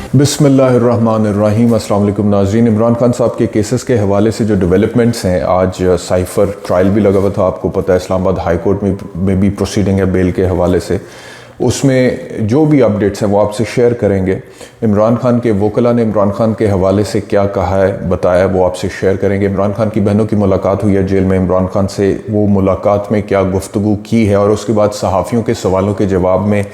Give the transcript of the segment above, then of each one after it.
बिस्मिल्लाहिर्रहमानिर्रहीम। अस्सलाम वालेकुम नाज़रीन। इमरान खान साहब के केसेस के हवाले से जो डेवलपमेंट्स हैं, आज साइफ़र ट्रायल भी लगा हुआ था, आपको पता है इस्लामाबाद हाई कोर्ट में भी प्रोसीडिंग है बेल के हवाले से। उसमें जो भी अपडेट्स हैं वो आपसे शेयर करेंगे। इमरान खान के वकला ने इमरान खान के हवाले से क्या कहा है, बताया, वो आपसे शेयर करेंगे। इमरान खान की बहनों की मुलाकात हुई है जेल में, इमरान खान से वो मुलाकात में क्या गुफ्तगू की है, और उसके बाद सहाफ़ियों के सवालों के जवाब में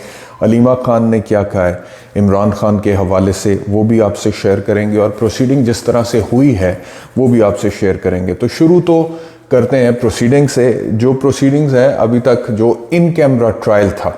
अलीमा खान ने क्या कहा है इमरान खान के हवाले से, वो भी आपसे शेयर करेंगे। और प्रोसीडिंग जिस तरह से हुई है वो भी आपसे शेयर करेंगे। तो शुरू तो करते हैं प्रोसीडिंग से। जो प्रोसीडिंग्स है अभी तक, जो इन कैमरा ट्रायल था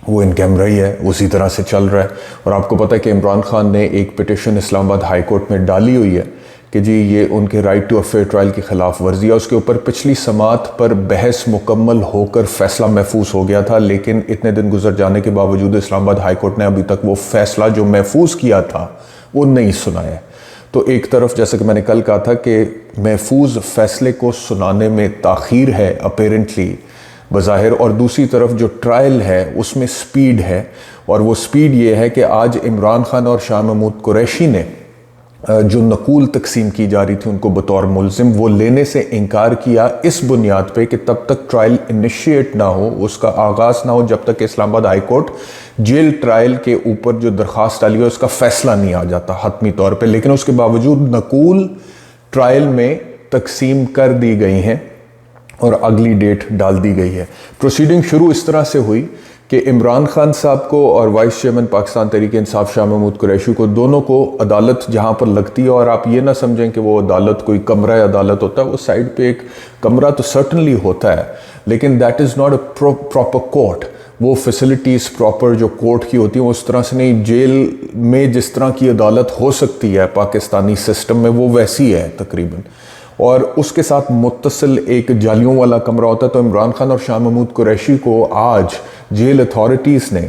वो इन कैमरा ही है, उसी तरह से चल रहा है। और आपको पता है कि इमरान खान ने एक पिटिशन इस्लामाबाद हाई कोर्ट में डाली हुई है कि जी ये उनके right to a fair trial की खिलाफ वर्जी है। उसके ऊपर पिछली समात पर बहस मुकम्मल होकर फैसला महफूज हो गया था, लेकिन इतने दिन गुजर जाने के बावजूद इस्लामाबाद हाई कोर्ट ने अभी तक वो फैसला जो महफूज किया था वो नहीं सुनाया। तो एक तरफ जैसे कि मैंने कल कहा था कि महफूज फैसले को सुनाने में ताख़ीर है अपेरेंटली बज़ाहिर, और दूसरी तरफ जो ट्रायल है उसमें स्पीड है। और वो स्पीड ये है कि आज इमरान खान और शाह महमूद कुरैशी ने जो नकूल तकसीम की जा रही थी उनको बतौर मुल्ज़िम, वो लेने से इनकार किया इस बुनियाद पे कि तब तक ट्रायल इनिशिएट ना हो, उसका आगाज़ ना हो, जब तक Islamabad high court jail trial के ऊपर जो दरख्वास्त डाली है उसका फ़ैसला नहीं आ जाता हतमी तौर पे। लेकिन उसके बावजूद नकूल ट्रायल में तकसीम कर दी गई हैं और अगली डेट डाल दी गई है। प्रोसीडिंग शुरू इस तरह से हुई कि इमरान खान साहब को और वाइस चेयरमैन पाकिस्तान तहरीक इंसाफ शाह महमूद कुरैशी को, दोनों को अदालत जहां पर लगती है, और आप ये ना समझें कि वो अदालत कोई कमरा अदालत होता है, वो साइड पे एक कमरा तो सर्टनली होता है, लेकिन that is not a proper court. वो फैसिलिटीज़ प्रॉपर जो कोर्ट की होती हैं उस तरह से नहीं। जेल में जिस तरह की अदालत हो सकती है पाकिस्तानी सिस्टम में, वो वैसी है तकरीबन, और उसके साथ मुत्तसिल एक जालियों वाला कमरा होता है। तो इमरान खान और शाह महमूद कुरैशी को आज जेल अथॉरिटीज़ ने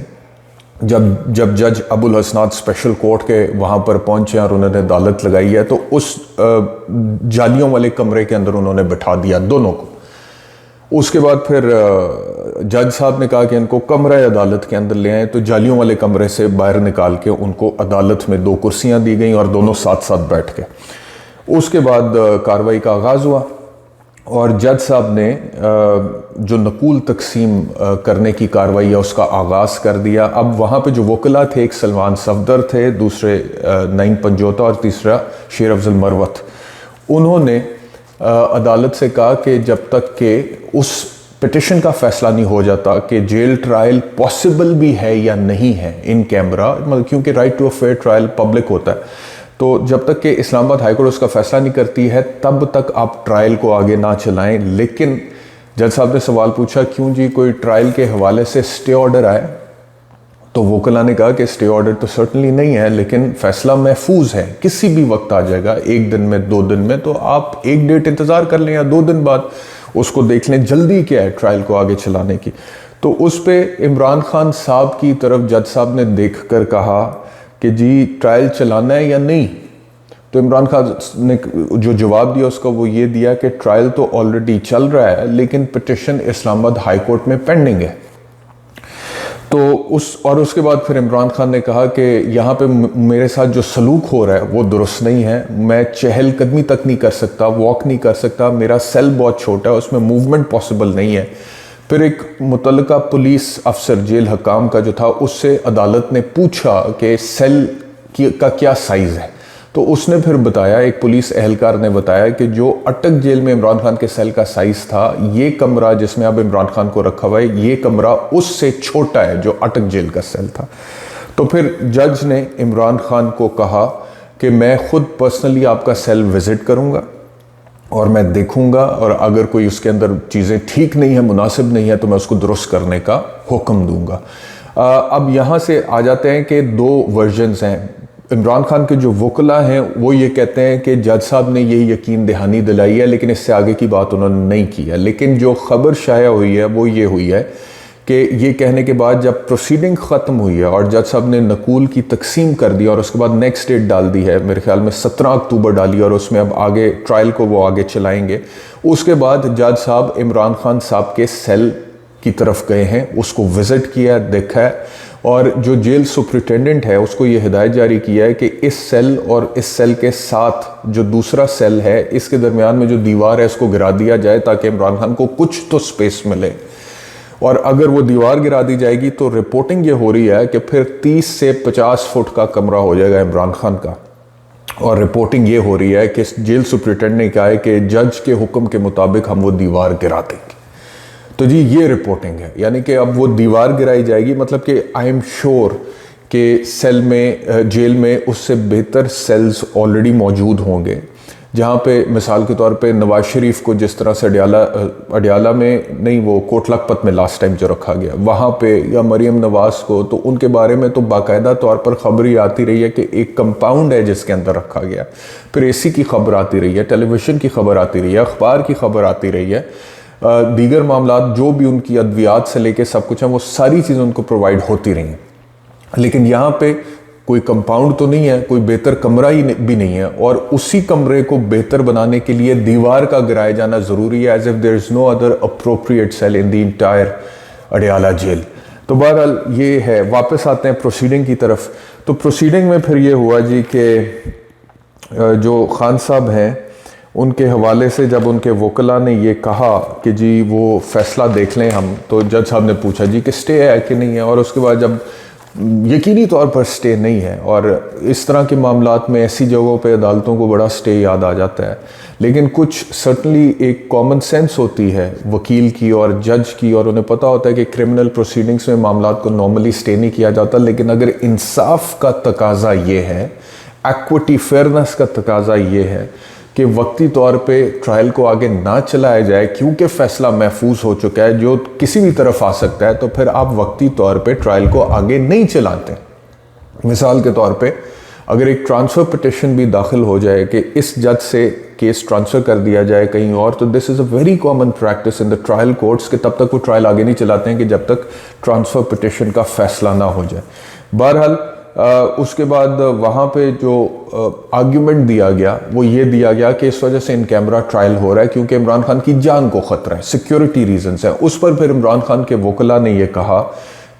जब जज अबुल हसनात स्पेशल कोर्ट के वहाँ पर पहुँचे और उन्होंने अदालत लगाई है, तो उस जालियों वाले कमरे के अंदर उन्होंने बिठा दिया दोनों को। उसके बाद फिर जज साहब ने कहा कि इनको कमरा अदालत के अंदर ले आए, तो जालियों वाले कमरे से बाहर निकाल के उनको अदालत में 2 कुर्सियाँ दी गई और दोनों साथ साथ बैठ के उसके बाद कार्रवाई का आगाज़ हुआ। और जज साहब ने जो नकूल तकसीम करने की कार्रवाई है उसका आगाज़ कर दिया। अब वहाँ पे जो वकला थे, एक सलमान सफदर थे, दूसरे नईम पंजोता और तीसरा शेर अफजल मरवत, उन्होंने अदालत से कहा कि जब तक के उस पिटिशन का फैसला नहीं हो जाता कि जेल ट्रायल पॉसिबल भी है या नहीं है इन कैमरा, मतलब क्योंकि right to a fair trial public होता है, तो जब तक कि इस्लामाबाद हाई कोर्ट उसका फैसला नहीं करती है तब तक आप ट्रायल को आगे ना चलाएं। लेकिन जज साहब ने सवाल पूछा, क्यों जी, कोई ट्रायल के हवाले से स्टे ऑर्डर आए? तो वकला ने कहा कि स्टे ऑर्डर तो सर्टनली नहीं है, लेकिन फैसला महफूज है, किसी भी वक्त आ जाएगा, 1 दिन में, 2 दिन में, तो आप एक डेट इंतज़ार कर लें या 2 दिन बाद उसको देख लें, जल्दी क्या है ट्रायल को आगे चलाने की। तो उस पर इमरान खान साहब की तरफ जज साहब ने देख कर कहा कि जी ट्रायल चलाना है या नहीं। तो इमरान खान ने जो जवाब दिया उसका वो ये दिया कि ट्रायल तो ऑलरेडी चल रहा है, लेकिन पिटिशन इस्लामाबाद हाई कोर्ट में पेंडिंग है। तो उसके बाद फिर इमरान खान ने कहा कि यहाँ पे मेरे साथ जो सलूक हो रहा है वो दुरुस्त नहीं है, मैं चहलकदमी तक नहीं कर सकता, वॉक नहीं कर सकता, मेरा सेल बहुत छोटा है, उसमें मूवमेंट पॉसिबल नहीं है। फिर एक मुतल्लिका पुलिस अफसर जेल हकाम का जो था, उससे अदालत ने पूछा कि सेल का क्या साइज़ है, तो उसने फिर बताया, एक पुलिस एहलकार ने बताया कि जो अटक जेल में इमरान खान के सेल का साइज़ था, ये कमरा जिसमें अब इमरान खान को रखा हुआ है, ये कमरा उससे छोटा है जो अटक जेल का सेल था। तो फिर जज ने इमरान खान को कहा कि मैं खुद पर्सनली आपका सेल विज़िट करूँगा और मैं देखूंगा, और अगर कोई उसके अंदर चीज़ें ठीक नहीं है, मुनासिब नहीं है, तो मैं उसको दुरुस्त करने का हुक्म दूंगा। अब यहाँ से आ जाते हैं कि 2 वर्जन्स हैं। इमरान खान के जो वकला हैं वो ये कहते हैं कि जज साहब ने ये यकीन दहानी दिलाई है, लेकिन इससे आगे की बात उन्होंने नहीं की है। लेकिन जो खबर शाया हुई है वो ये हुई है कि ये कहने के बाद जब प्रोसीडिंग ख़त्म हुई है और जज साहब ने नकूल की तकसीम कर दी और उसके बाद नेक्स्ट डेट डाल दी है, मेरे ख्याल में 17 अक्टूबर डाली, और उसमें अब आगे ट्रायल को वो आगे चलाएंगे। उसके बाद जज साहब इमरान खान साहब के सेल की तरफ गए हैं, उसको विज़िट किया, देखा है, और जो जेल सुपरिटेंडेंट है उसको ये हिदायत जारी किया है कि इस सेल और इस सेल के साथ जो दूसरा सेल है इसके दरमियान में जो दीवार है इसको गिरा दिया जाए ताकि इमरान खान को कुछ तो स्पेस मिले। और अगर वो दीवार गिरा दी जाएगी तो रिपोर्टिंग ये हो रही है कि फिर 30 से 50 फुट का कमरा हो जाएगा इमरान खान का। और रिपोर्टिंग ये हो रही है कि जेल सुपरिटेंडेंट ने कहा है कि जज के हुक्म के मुताबिक हम वो दीवार गिरा देंगे। तो जी ये रिपोर्टिंग है, यानी कि अब वो दीवार गिराई जाएगी, मतलब कि आई एम श्योर कि सेल में जेल में उससे बेहतर सेल्स ऑलरेडी मौजूद होंगे, जहाँ पे मिसाल के तौर पे नवाज शरीफ को जिस तरह से अडियाला में नहीं, वो कोट लखपत में लास्ट टाइम जो रखा गया वहाँ पे, या मरीम नवाज को, तो उनके बारे में तो बाकायदा तौर पर खबरें आती रही है कि एक कंपाउंड है जिसके अंदर रखा गया। फिर एसी की खबर आती रही है, टेलीविज़न की खबर आती रही है, अखबार की खबर आती रही है, दीगर मामलात जो भी उनकी अद्वियात से लेके सब कुछ है वो सारी चीज़ें उनको प्रोवाइड होती रही हैं। लेकिन यहाँ पे कोई कंपाउंड तो नहीं है, कोई बेहतर कमरा ही भी नहीं है, और उसी कमरे को बेहतर बनाने के लिए दीवार का गिराया जाना ज़रूरी है, as if there is no other appropriate cell in the entire Adiala jail. तो बहरहाल ये है। वापस आते हैं प्रोसीडिंग की तरफ। तो प्रोसीडिंग में फिर ये हुआ जी कि जो खान साहब हैं उनके हवाले से जब उनके वकला ने ये कहा कि जी वो फ़ैसला देख लें हम, तो जज साहब ने पूछा जी कि स्टे है कि नहीं है, और उसके बाद जब यकीनी तौर पर स्टे नहीं है, और इस तरह के मामलात में ऐसी जगहों पे अदालतों को बड़ा स्टे याद आ जाता है, लेकिन कुछ सर्टनली एक कॉमन सेंस होती है वकील की और जज की, और उन्हें पता होता है कि क्रिमिनल प्रोसीडिंग्स में मामलात को नॉर्मली स्टे नहीं किया जाता। लेकिन अगर इंसाफ का तकाजा ये है, एक्विटी फेयरनेस का तकाजा ये है कि वक्ती तौर पे ट्रायल को आगे ना चलाया जाए क्योंकि फ़ैसला महफूज हो चुका है जो किसी भी तरफ आ सकता है, तो फिर आप वक्ती तौर पे ट्रायल को आगे नहीं चलाते। मिसाल के तौर पे अगर एक ट्रांसफ़र पिटिशन भी दाखिल हो जाए कि इस जज से केस ट्रांसफ़र कर दिया जाए कहीं और, तो this is a very common practice in the trial courts कि तब तक वो ट्रायल आगे नहीं चलाते हैं कि जब तक ट्रांसफ़र पिटिशन का फ़ैसला ना हो जाए। बहरहाल उसके बाद वहाँ पे जो आर्ग्यूमेंट दिया गया वो ये दिया गया कि इस वजह से इन कैमरा ट्रायल हो रहा है क्योंकि इमरान खान की जान को ख़तरा है, सिक्योरिटी रीजंस हैं। उस पर फिर इमरान खान के वकला ने ये कहा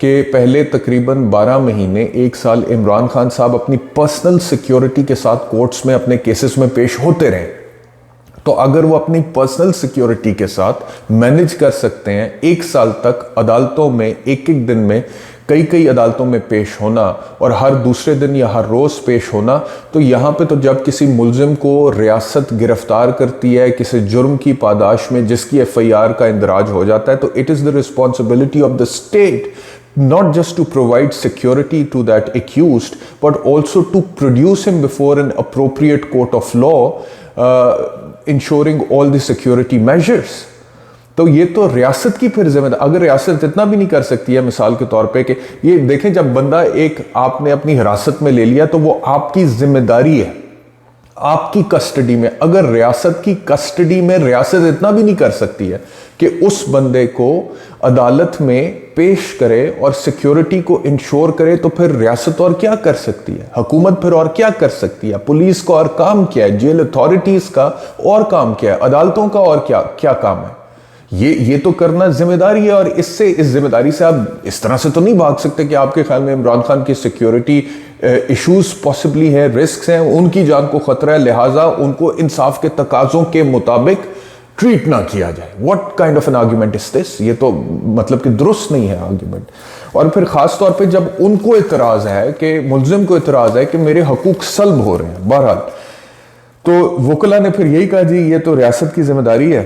कि पहले तकरीबन 12 महीने 1 साल इमरान खान साहब अपनी पर्सनल सिक्योरिटी के साथ कोर्ट्स में अपने केसेस में पेश होते रहे, तो अगर वो अपनी पर्सनल सिक्योरिटी के साथ मैनेज कर सकते हैं 1 साल तक अदालतों में एक दिन में कई अदालतों में पेश होना और हर दूसरे दिन या हर रोज़ पेश होना, तो यहाँ पे तो जब किसी मुल्जिम को रियासत गिरफ्तार करती है किसी जुर्म की पादाश में जिसकी FIR का इंदराज हो जाता है, तो it is the responsibility of the state not just to provide security to that accused but also to produce him before an appropriate court of law, ensuring all the security measures. तो ये तो रियासत की फिर जिम्मेदारी। अगर रियासत इतना भी नहीं कर सकती है, मिसाल के तौर पे कि ये देखें जब बंदा एक आपने अपनी हिरासत में ले लिया तो वो आपकी जिम्मेदारी है, आपकी कस्टडी में। अगर रियासत की कस्टडी में रियासत इतना भी नहीं कर सकती है कि उस बंदे को अदालत में पेश करे और सिक्योरिटी को इंश्योर करे, तो फिर रियासत और क्या कर सकती है, हुकूमत फिर और क्या कर सकती है, पुलिस का और काम क्या है, जेल अथॉरिटीज का और काम क्या है, अदालतों का और क्या काम है। ये तो करना जिम्मेदारी है, और इससे इस जिम्मेदारी से आप इस तरह से तो नहीं भाग सकते कि आपके ख्याल में इमरान खान की सिक्योरिटी इश्यूज पॉसिबली है, रिस्क हैं, उनकी जान को खतरा है, लिहाजा उनको इंसाफ के तकाजों के मुताबिक ट्रीट ना किया जाए। What kind of an argument is this? ये तो मतलब कि दुरुस्त नहीं है आर्ग्यूमेंट। और फिर खास तौर पे जब उनको इतराज है कि मुल्जिम को इतराज है कि मेरे हकूक सल्ब हो रहे हैं। बहरहाल तो वकला ने फिर यही कहा जी ये तो रियासत की जिम्मेदारी है,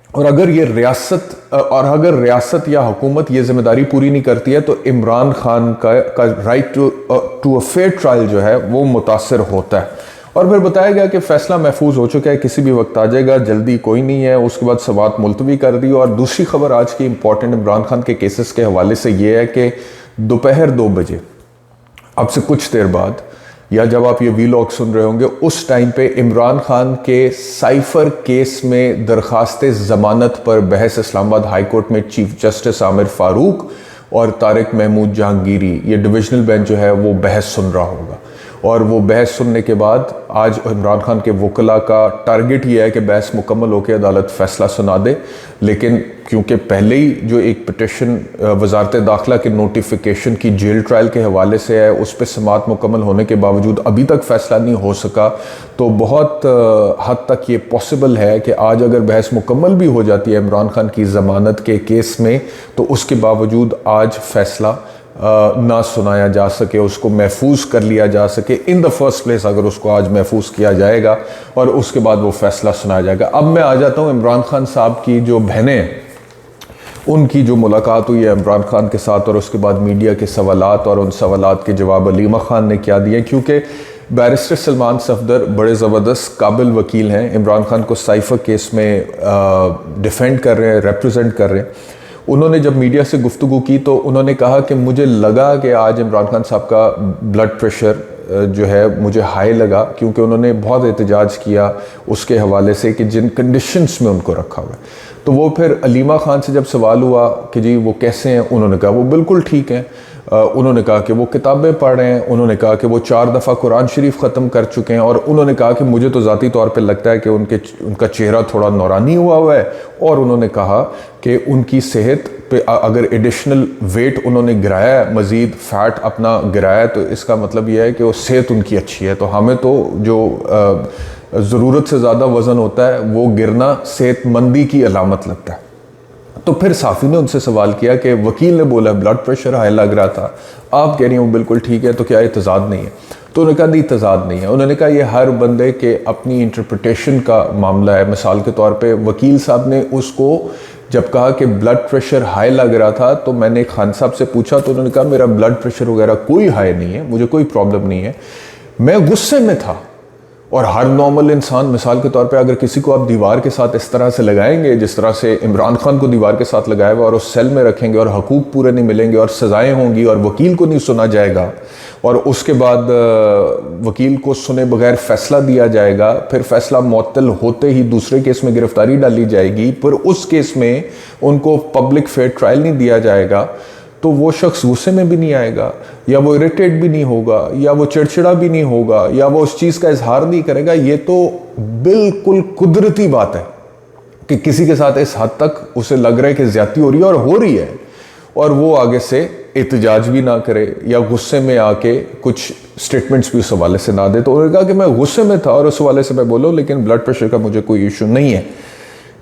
और अगर रियासत या हुकूमत ये जिम्मेदारी पूरी नहीं करती है तो इमरान खान का right to a fair trial जो है वो मुतासर होता है। और फिर बताया गया कि फ़ैसला महफूज हो चुका है, किसी भी वक्त आ जाएगा, जल्दी कोई नहीं है। उसके बाद समाअत मुलतवी कर दी। और दूसरी खबर आज की इंपॉर्टेंट इमरान खान के केसेस के हवाले से ये है कि दोपहर 2 बजे अब से कुछ देर बाद, या जब आप ये वीलॉग सुन रहे होंगे उस टाइम पे, इमरान खान के साइफर केस में दरखास्त ज़मानत पर बहस इस्लामाबाद हाई कोर्ट में चीफ जस्टिस आमिर फारूक और तारिक महमूद जहांगीरी, ये डिविजनल बेंच जो है वो बहस सुन रहा होगा। और वो बहस सुनने के बाद आज इमरान खान के वकला का टारगेट ये है कि बहस मुकम्मल होकर अदालत फ़ैसला सुना दे। लेकिन क्योंकि पहले ही जो एक पिटिशन वजारत दाखिला के नोटिफिकेशन की जेल ट्रायल के हवाले से है, उस पर समाअत मुकम्मल होने के बावजूद अभी तक फ़ैसला नहीं हो सका, तो बहुत हद तक ये पॉसिबल है कि आज अगर बहस मुकम्मल भी हो जाती है इमरान खान की ज़मानत के केस में, तो उसके बावजूद आज फ़ैसला ना सुनाया जा सके, उसको महफूज कर लिया जा सके इन द फर्स्ट प्लेस। अगर उसको आज महफूज किया जाएगा और उसके बाद वो फ़ैसला सुनाया जाएगा। अब मैं आ जाता हूँ इमरान खान साहब की जो बहनें, उनकी जो मुलाकात हुई है इमरान खान के साथ, और उसके बाद मीडिया के सवालात और उन सवालात के जवाब अलीमा खान ने क्या दिए। क्योंकि बैरिस्टर सलमान सफदर बड़े ज़बरदस्त काबिल वकील हैं, इमरान खान को साइफर केस में डिफेंड कर रहे हैं, रिप्रेजेंट कर रहे हैं। उन्होंने जब मीडिया से गुफ्तगू की तो उन्होंने कहा कि मुझे लगा कि आज इमरान खान साहब का ब्लड प्रेशर जो है मुझे हाई लगा, क्योंकि उन्होंने बहुत एहतजाज किया उसके हवाले से कि जिन कंडीशंस में उनको रखा हुआ है। तो वो फिर अलीमा खान से जब सवाल हुआ कि जी वो कैसे हैं, उन्होंने कहा वो बिल्कुल ठीक हैं। उन्होंने कहा कि वो किताबें पढ़ रहे हैं, उन्होंने कहा कि वो 4 दफ़ा कुरान शरीफ ख़त्म कर चुके हैं, और उन्होंने कहा कि मुझे तो ज़ाती तौर पे लगता है कि उनका चेहरा थोड़ा नौरानी हुआ है। और उन्होंने कहा कि उनकी सेहत पे अगर एडिशनल वेट उन्होंने गिराया है, मज़ीद फ़ैट अपना गिराया है, तो इसका मतलब यह है कि वो सेहत उनकी अच्छी है। तो हमें तो जो ज़रूरत से ज़्यादा वज़न होता है वो गिरना सेहतमंदी की अलामत लगता है। तो फिर साफ़ी ने उनसे सवाल किया कि वकील ने बोला ब्लड प्रेशर हाई लग रहा था, आप कह रही हो बिल्कुल ठीक है, तो क्या ये तज़ाद नहीं है? तो उन्होंने कहा नहीं तज़ाद नहीं है। उन्होंने कहा ये हर बंदे के अपनी इंटरप्रिटेशन का मामला है। मिसाल के तौर पे वकील साहब ने उसको जब कहा कि ब्लड प्रेशर हाई लग रहा था, तो मैंने खान साहब से पूछा, तो उन्होंने कहा मेरा ब्लड प्रेशर वगैरह कोई हाई नहीं है, मुझे कोई प्रॉब्लम नहीं है, मैं गुस्से में था। और हर नॉर्मल इंसान, मिसाल के तौर पे अगर किसी को आप दीवार के साथ इस तरह से लगाएंगे जिस तरह से इमरान खान को दीवार के साथ लगाया हुआ, और उस सेल में रखेंगे और हकूक पूरे नहीं मिलेंगे और सज़ाएं होंगी और वकील को नहीं सुना जाएगा, और उसके बाद वकील को सुने बगैर फ़ैसला दिया जाएगा, फिर फ़ैसला मुअत्तल होते ही दूसरे केस में गिरफ्तारी डाली जाएगी, फिर उस केस में उनको पब्लिक फेयर ट्रायल नहीं दिया जाएगा, तो वो शख्स गुस्से में भी नहीं आएगा, या वो इरिटेट भी नहीं होगा, या वो चिड़चिड़ा भी नहीं होगा, या वो उस चीज़ का इजहार नहीं करेगा। ये तो बिल्कुल कुदरती बात है कि किसी के साथ इस हद तक उसे लग रहा है कि ज़्यादती हो रही है और हो रही है, और वो आगे से एहतजाज भी ना करे या गुस्से में आके कुछ स्टेटमेंट्स भी उस हवाले से ना दे। तो उन्होंने कहा कि मैं गुस्से में था और उस हवाले से मैं बोलूँ, लेकिन ब्लड प्रेशर का मुझे कोई इशू नहीं है।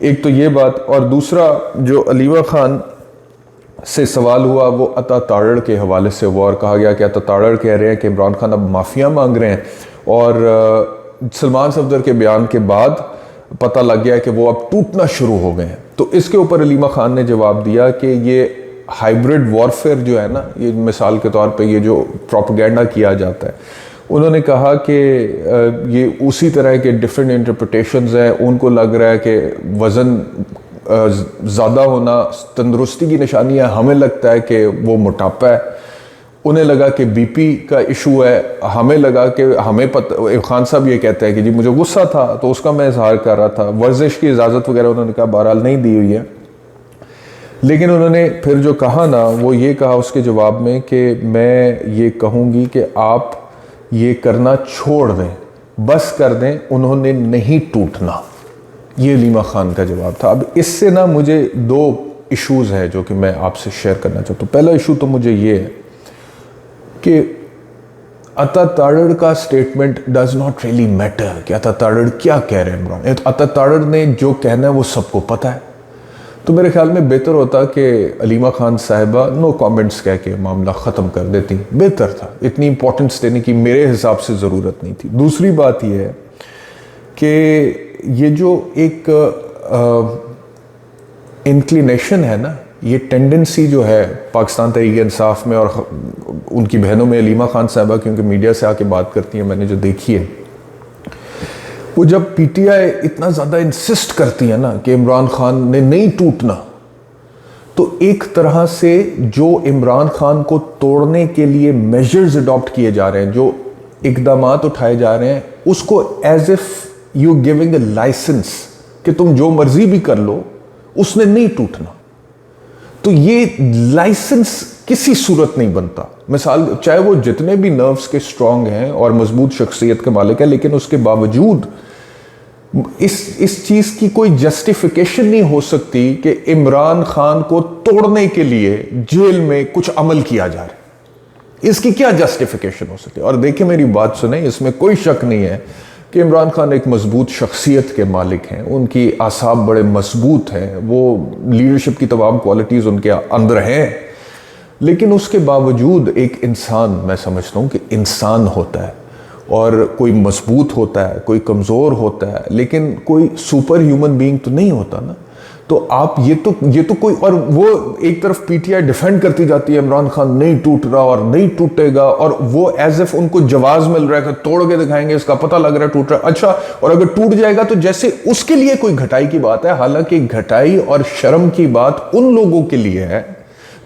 एक तो ये बात, और दूसरा जो अलीमा खान से सवाल हुआ वो अता तारड़ के हवाले से हुआ, और कहा गया कि अता तारड़ कह रहे हैं कि इमरान खान अब माफ़िया मांग रहे हैं, और सलमान सफदर के बयान के बाद पता लग गया कि वो अब टूटना शुरू हो गए हैं। तो इसके ऊपर अलीमा खान ने जवाब दिया कि ये हाइब्रिड वॉरफेयर जो है ना, ये मिसाल के तौर पे ये जो प्रोपेगेंडा किया जाता है, उन्होंने कहा कि ये उसी तरह के डिफरेंट इंटरप्रिटेशंस हैं। उनको लग रहा है कि वज़न ज़्यादा होना तंदुरुस्ती की निशानी है, हमें लगता है कि वो मोटापा है। उन्हें लगा कि बीपी का इशू है, हमें लगा कि हमें पता। खान साहब ये कहते हैं कि जी मुझे गुस्सा था तो उसका मैं इजहार कर रहा था। वर्जिश की इजाज़त वगैरह उन्होंने कहा बहरहाल नहीं दी हुई है। लेकिन उन्होंने फिर जो कहा ना, वो ये कहा उसके जवाब में कि मैं ये कहूँगी कि आप ये करना छोड़ दें, बस कर दें, उन्होंने नहीं टूटना। ये अलीमा खान का जवाब था। अब इससे ना मुझे 2 इश्यूज़ हैं जो कि मैं आपसे शेयर करना चाहता हूँ। पहला इशू तो मुझे ये है कि अता तारड़ का statement does not really matter कि अता तारड़ क्या कह रहे हैं इमरान। अता तारड़ ने जो कहना है वो सबको पता है। तो मेरे ख्याल में बेहतर होता कि अलीमा खान साहिबा नो कमेंट्स कह के मामला ख़त्म कर देती, बेहतर था। इतनी इंपॉर्टेंस देने की मेरे हिसाब से ज़रूरत नहीं थी। दूसरी बात यह है कि ये जो एक इंक्लिनेशन है ना, ये टेंडेंसी जो है पाकिस्तान तहरीक इंसाफ में और उनकी बहनों में, अलीमा खान साहिबा क्योंकि मीडिया से आके बात करती हैं, मैंने जो देखी है, वो जब पीटीआई इतना ज़्यादा इंसिस्ट करती है ना कि इमरान खान ने नहीं टूटना, तो एक तरह से जो इमरान खान को तोड़ने के लिए मेजर्स अडॉप्ट किए जा रहे हैं, जो इकदामात उठाए जा रहे हैं, उसको as if you giving a licence कि तुम जो मर्जी भी कर लो, उसने नहीं टूटना। तो ये लाइसेंस किसी सूरत नहीं बनता। मिसाल, चाहे वो जितने भी नर्व्स के स्ट्रांग हैं और मजबूत शख्सियत के मालिक है, लेकिन उसके बावजूद इस चीज की कोई जस्टिफिकेशन नहीं हो सकती कि इमरान खान को तोड़ने के लिए जेल में कुछ अमल किया जा रहा है। इसकी क्या जस्टिफिकेशन हो सकती है? और देखिए, मेरी बात सुने, इसमें कोई शक नहीं है कि इमरान खान एक मजबूत शख्सियत के मालिक हैं, उनकी आसाब बड़े मजबूत हैं, वो लीडरशिप की तमाम क्वालिटीज़ उनके अंदर हैं, लेकिन उसके बावजूद एक इंसान, मैं समझता हूँ कि इंसान होता है, और कोई मजबूत होता है, कोई कमज़ोर होता है, लेकिन कोई सुपर ह्यूमन बीइंग तो नहीं होता ना। तो आप ये तो कोई, और वो एक तरफ पीटीआई डिफेंड करती जाती है, इमरान खान नहीं टूट रहा और नहीं टूटेगा, और वो एज इफ उनको जवाब मिल रहा है कि तोड़ के दिखाएंगे, इसका पता लग रहा है टूट रहा है। अच्छा, और अगर टूट जाएगा तो जैसे उसके लिए कोई घटाई की बात है, हालांकि घटाई और शर्म की बात उन लोगों के लिए है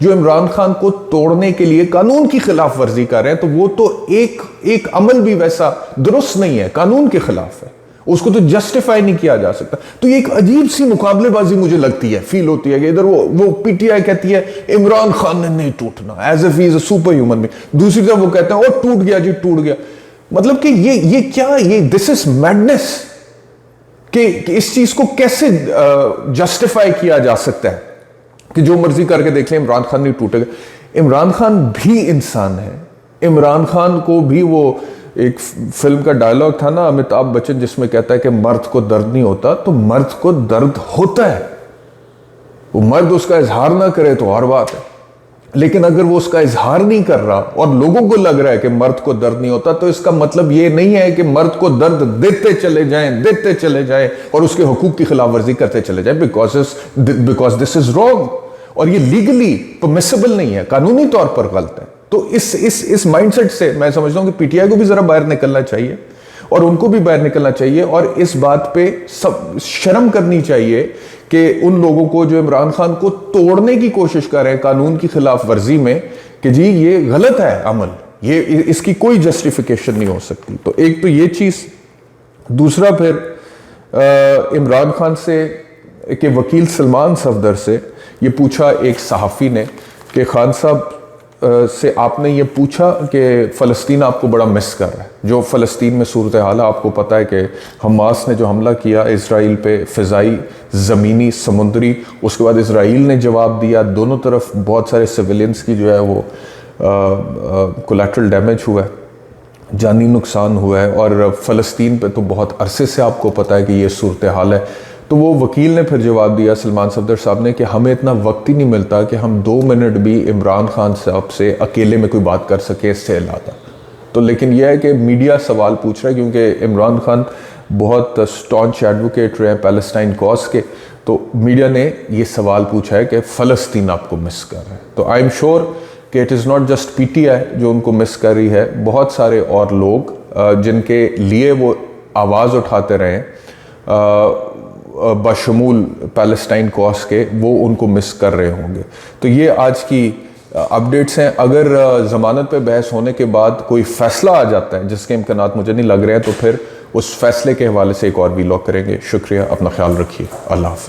जो इमरान खान को तोड़ने के लिए कानून की खिलाफ वर्जी कर रहे हैं। तो वो तो एक अमल भी वैसा दुरुस्त नहीं है, कानून के खिलाफ है, उसको तो जस्टिफाई नहीं किया जा सकता। तो ये एक अजीब सी मुकाबलेबाजी मुझे लगती है, फील होती है कि इधर वो पीटीआई कहती है इमरान खान ने नहीं टूटना, as if he is a super human being, दूसरी तरफ वो कहते हैं ओ टूट गया जी, टूट गया। मतलब कि ये क्या, ये दिस इज मैडनेस कि इस चीज को कैसे जस्टिफाई किया जा सकता है कि जो मर्जी करके देख लें, इमरान खान नहीं टूटेगा। इमरान खान भी इंसान है, इमरान खान को भी, वो एक फिल्म का डायलॉग था ना अमिताभ बच्चन जिसमें कहता है कि मर्द को दर्द नहीं होता, तो मर्द को दर्द होता है, वो मर्द उसका इजहार ना करे तो और बात है, लेकिन अगर वो उसका इजहार नहीं कर रहा और लोगों को लग रहा है कि मर्द को दर्द नहीं होता, तो इसका मतलब ये नहीं है कि मर्द को दर्द देते चले जाएं और उसके हुकूक की खिलाफ वर्जी करते चले जाएं, बिकॉज दिस इज रॉन्ग, और ये लीगली परमिसिबल नहीं है, कानूनी तौर पर गलत है। तो इस माइंडसेट से मैं समझता हूं कि पीटीआई को भी जरा बाहर निकलना चाहिए, और उनको भी बाहर निकलना चाहिए, और इस बात पे सब शर्म करनी चाहिए कि उन लोगों को जो इमरान खान को तोड़ने की कोशिश कर रहे हैं कानून की खिलाफ वर्जी में, कि जी ये गलत है अमल, ये इसकी कोई जस्टिफिकेशन नहीं हो सकती। तो एक तो ये चीज, दूसरा फिर इमरान खान से के वकील सलमान सफदर से ये पूछा एक सहाफ़ी ने कि खान साहब से आपने ये पूछा कि फ़लस्तीन आपको बड़ा मिस कर रहा है, जो फ़लस्तीन में सूरत हाल है, आपको पता है कि हमास ने जो हमला किया इसराइल पे, फ़िज़ाई, ज़मीनी, समुद्री, उसके बाद इसराइल ने जवाब दिया, दोनों तरफ बहुत सारे सिविलियंस की जो है वो कोलैटरल डैमेज हुआ है, जानी नुकसान हुआ है, और फ़लस्तीन पे तो बहुत अरसे से आपको पता है कि ये सूरत हाल है। तो वो वकील ने फिर जवाब दिया सलमान सफदर साहब ने कि हमें इतना वक्त ही नहीं मिलता कि हम 2 मिनट भी इमरान खान साहब से अकेले में कोई बात कर सके, इससे अलावा। तो लेकिन यह है कि मीडिया सवाल पूछ रहा है, क्योंकि इमरान खान बहुत स्टॉन्च एडवोकेट रहे हैं पैलेस्टाइन कॉज के, तो मीडिया ने ये सवाल पूछा है कि फ़लस्तीन आपको मिस कर रहा है। तो आई एम श्योर कि it is not just PTI जो उनको मिस कर रही है, बहुत सारे और लोग जिनके लिए वो आवाज़ उठाते रहे बशमूल पैलेस्टाइन कॉज के, वो उनको मिस कर रहे होंगे। तो ये आज की अपडेट्स हैं। अगर ज़मानत पे बहस होने के बाद कोई फ़ैसला आ जाता है, जिसके इम्कानात मुझे नहीं लग रहे हैं, तो फिर उस फैसले के हवाले से एक और वीलॉग करेंगे। शुक्रिया, अपना ख्याल रखिए, अल्लाह हाफ़िज़।